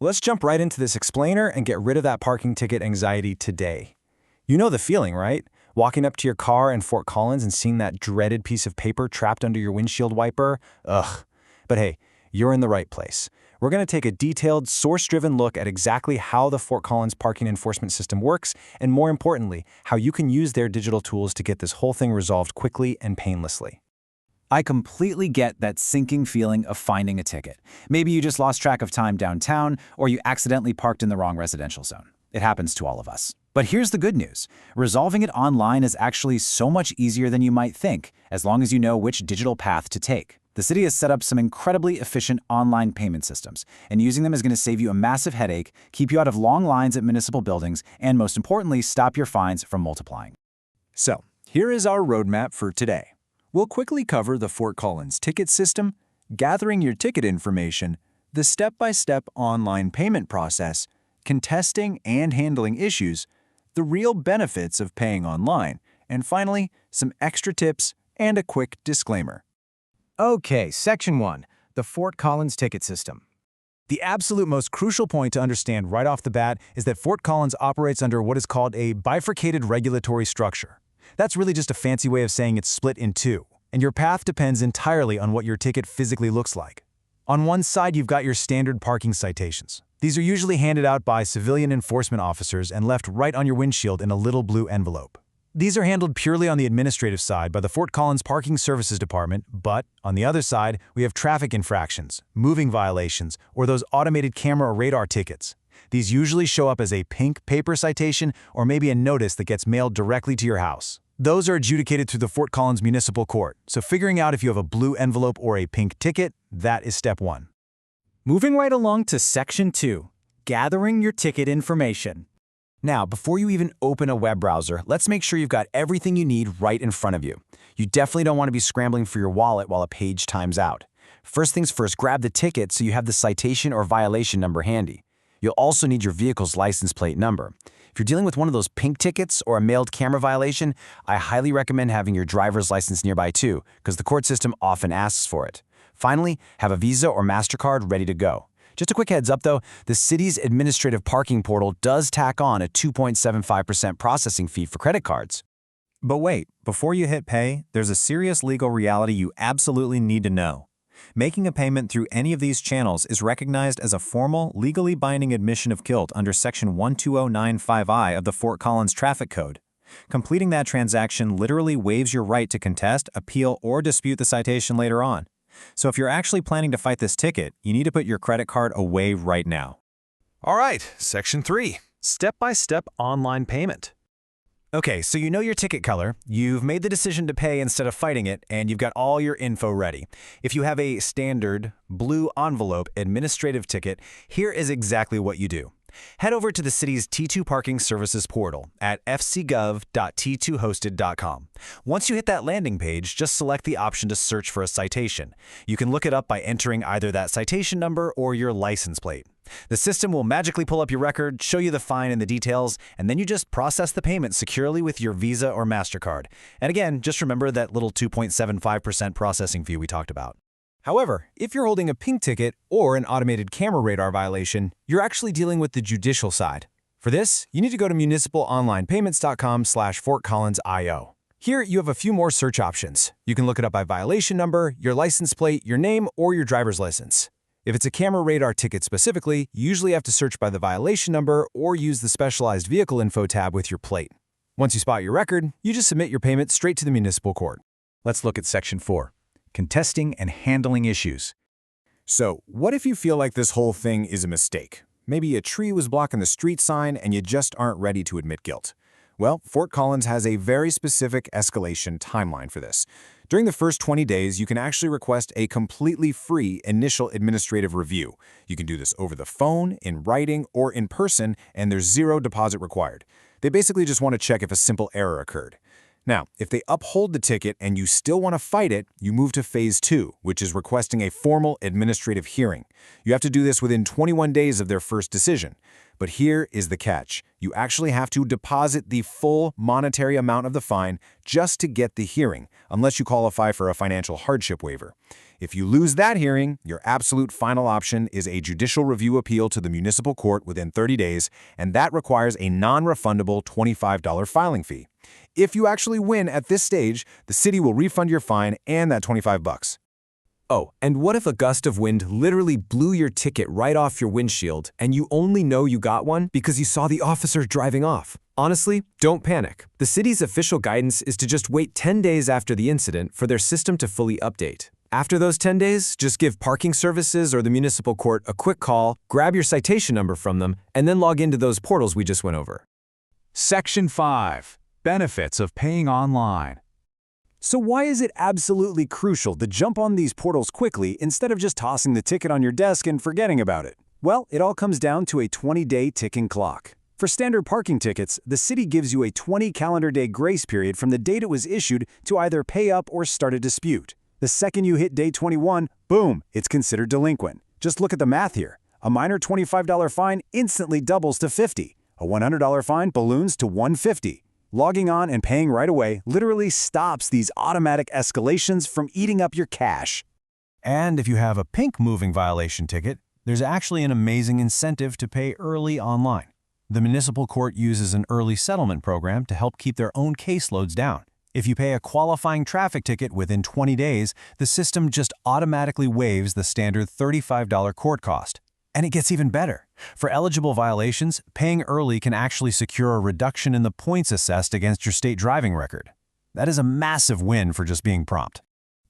Let's jump right into this explainer and get rid of that parking ticket anxiety today. You know the feeling, right? Walking up to your car in Fort Collins and seeing that dreaded piece of paper trapped under your windshield wiper? Ugh. But hey, you're in the right place. We're going to take a detailed, source-driven look at exactly how the Fort Collins parking enforcement system works, and more importantly, how you can use their digital tools to get this whole thing resolved quickly and painlessly. I completely get that sinking feeling of finding a ticket. Maybe you just lost track of time downtown, or you accidentally parked in the wrong residential zone. It happens to all of us. But here's the good news. Resolving it online is actually so much easier than you might think, as long as you know which digital path to take. The city has set up some incredibly efficient online payment systems, and using them is going to save you a massive headache, keep you out of long lines at municipal buildings, and most importantly, stop your fines from multiplying. So, here is our roadmap for today. We'll quickly cover the Fort Collins ticket system, gathering your ticket information, the step-by-step online payment process, contesting and handling issues, the real benefits of paying online, and finally, some extra tips and a quick disclaimer. Okay, Section 1, the Fort Collins ticket system. The absolute most crucial point to understand right off the bat is that Fort Collins operates under what is called a bifurcated regulatory structure. That's really just a fancy way of saying it's split in two, and your path depends entirely on what your ticket physically looks like. On one side, you've got your standard parking citations. These are usually handed out by civilian enforcement officers and left right on your windshield in a little blue envelope. These are handled purely on the administrative side by the Fort Collins Parking Services Department, but on the other side, we have traffic infractions, moving violations, or those automated camera or radar tickets. These usually show up as a pink paper citation or maybe a notice that gets mailed directly to your house. Those are adjudicated through the Fort Collins Municipal Court, so figuring out if you have a blue envelope or a pink ticket, that is step 1. Moving right along to Section 2, gathering your ticket information. Now, before you even open a web browser, let's make sure you've got everything you need right in front of you. You definitely don't want to be scrambling for your wallet while a page times out. First things first, grab the ticket so you have the citation or violation number handy. You'll also need your vehicle's license plate number. If you're dealing with one of those pink tickets or a mailed camera violation, I highly recommend having your driver's license nearby too, because the court system often asks for it. Finally, have a Visa or MasterCard ready to go. Just a quick heads up though, the city's administrative parking portal does tack on a 2.75% processing fee for credit cards. But wait, before you hit pay, there's a serious legal reality you absolutely need to know. Making a payment through any of these channels is recognized as a formal, legally binding admission of guilt under Section 12095I of the Fort Collins Traffic Code. Completing that transaction literally waives your right to contest, appeal, or dispute the citation later on. So if you're actually planning to fight this ticket, you need to put your credit card away right now. All right, Section 3, step-by-step online payment. Okay, so you know your ticket color, you've made the decision to pay instead of fighting it, and you've got all your info ready. If you have a standard blue envelope administrative ticket, here is exactly what you do. Head over to the city's T2 Parking Services portal at fcgov.t2hosted.com. Once you hit that landing page, just select the option to search for a citation. You can look it up by entering either that citation number or your license plate. The system will magically pull up your record, show you the fine and the details, and then you just process the payment securely with your Visa or MasterCard. And again, just remember that little 2.75% processing fee we talked about. However, if you're holding a pink ticket or an automated camera radar violation, you're actually dealing with the judicial side. For this, you need to go to municipalonlinepayments.com/FortCollinsIO. Here, you have a few more search options. You can look it up by violation number, your license plate, your name, or your driver's license. If it's a camera radar ticket specifically, you usually have to search by the violation number or use the specialized vehicle info tab with your plate. Once you spot your record, you just submit your payment straight to the municipal court. Let's look at Section 4, contesting and handling issues. So, what if you feel like this whole thing is a mistake? Maybe a tree was blocking the street sign and you just aren't ready to admit guilt. Well, Fort Collins has a very specific escalation timeline for this. During the first 20 days, you can actually request a completely free initial administrative review. You can do this over the phone, in writing, or in person, and there's zero deposit required. They basically just want to check if a simple error occurred. Now, if they uphold the ticket and you still want to fight it, you move to Phase 2, which is requesting a formal administrative hearing. You have to do this within 21 days of their first decision. But here is the catch. You actually have to deposit the full monetary amount of the fine just to get the hearing, unless you qualify for a financial hardship waiver. If you lose that hearing, your absolute final option is a judicial review appeal to the municipal court within 30 days, and that requires a non-refundable $25 filing fee. If you actually win at this stage, the city will refund your fine and that $25. Oh, and what if a gust of wind literally blew your ticket right off your windshield and you only know you got one because you saw the officer driving off? Honestly, don't panic. The city's official guidance is to just wait 10 days after the incident for their system to fully update. After those 10 days, just give parking services or the municipal court a quick call, grab your citation number from them, and then log into those portals we just went over. Section 5. Benefits of paying online. So why is it absolutely crucial to jump on these portals quickly instead of just tossing the ticket on your desk and forgetting about it? Well, it all comes down to a 20-day ticking clock. For standard parking tickets, the city gives you a 20 calendar day grace period from the date it was issued to either pay up or start a dispute. The second you hit day 21, boom, it's considered delinquent. Just look at the math here. A minor $25 fine instantly doubles to $50. A $100 fine balloons to $150. Logging on and paying right away literally stops these automatic escalations from eating up your cash. And if you have a pink moving violation ticket, there's actually an amazing incentive to pay early online. The municipal court uses an early settlement program to help keep their own caseloads down. If you pay a qualifying traffic ticket within 20 days, the system just automatically waives the standard $35 court cost. And it gets even better. For eligible violations, paying early can actually secure a reduction in the points assessed against your state driving record. That is a massive win for just being prompt.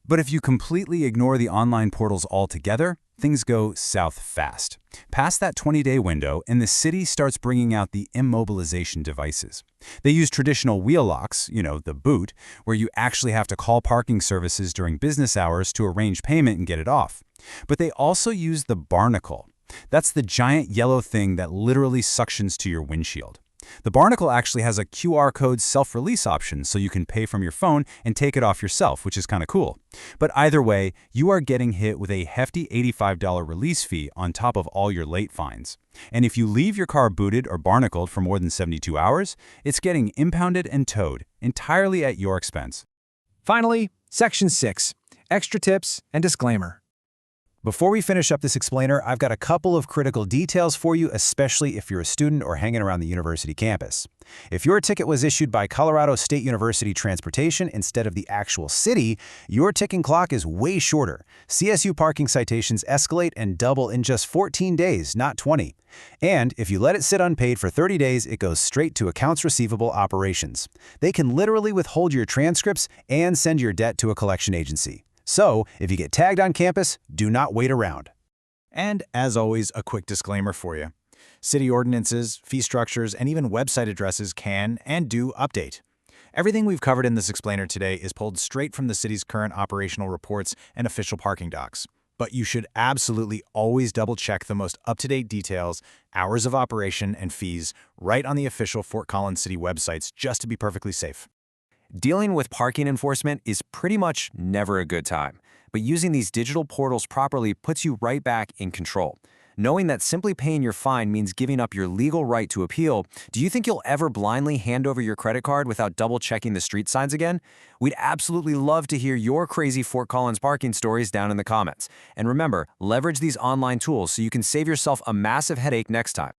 But if you completely ignore the online portals altogether, things go south fast. Past that 20-day window, and the city starts bringing out the immobilization devices. They use traditional wheel locks, the boot, where you actually have to call parking services during business hours to arrange payment and get it off. But they also use the barnacle. That's the giant yellow thing that literally suctions to your windshield. The barnacle actually has a QR code self-release option so you can pay from your phone and take it off yourself, which is kind of cool. But either way, you are getting hit with a hefty $85 release fee on top of all your late fines. And if you leave your car booted or barnacled for more than 72 hours, it's getting impounded and towed, entirely at your expense. Finally, Section 6. Extra tips and disclaimer. Before we finish up this explainer, I've got a couple of critical details for you, especially if you're a student or hanging around the university campus. If your ticket was issued by Colorado State University Transportation instead of the actual city, your ticking clock is way shorter. CSU parking citations escalate and double in just 14 days, not 20. And if you let it sit unpaid for 30 days, it goes straight to accounts receivable operations. They can literally withhold your transcripts and send your debt to a collection agency. So, if you get tagged on campus, do not wait around. And as always, a quick disclaimer for you. City ordinances, fee structures, and even website addresses can and do update. Everything we've covered in this explainer today is pulled straight from the city's current operational reports and official parking docs. But you should absolutely always double-check the most up-to-date details, hours of operation, and fees right on the official Fort Collins City websites just to be perfectly safe. Dealing with parking enforcement is pretty much never a good time, but using these digital portals properly puts you right back in control. Knowing that simply paying your fine means giving up your legal right to appeal, do you think you'll ever blindly hand over your credit card without double-checking the street signs again? We'd absolutely love to hear your crazy Fort Collins parking stories down in the comments. And remember, leverage these online tools so you can save yourself a massive headache next time.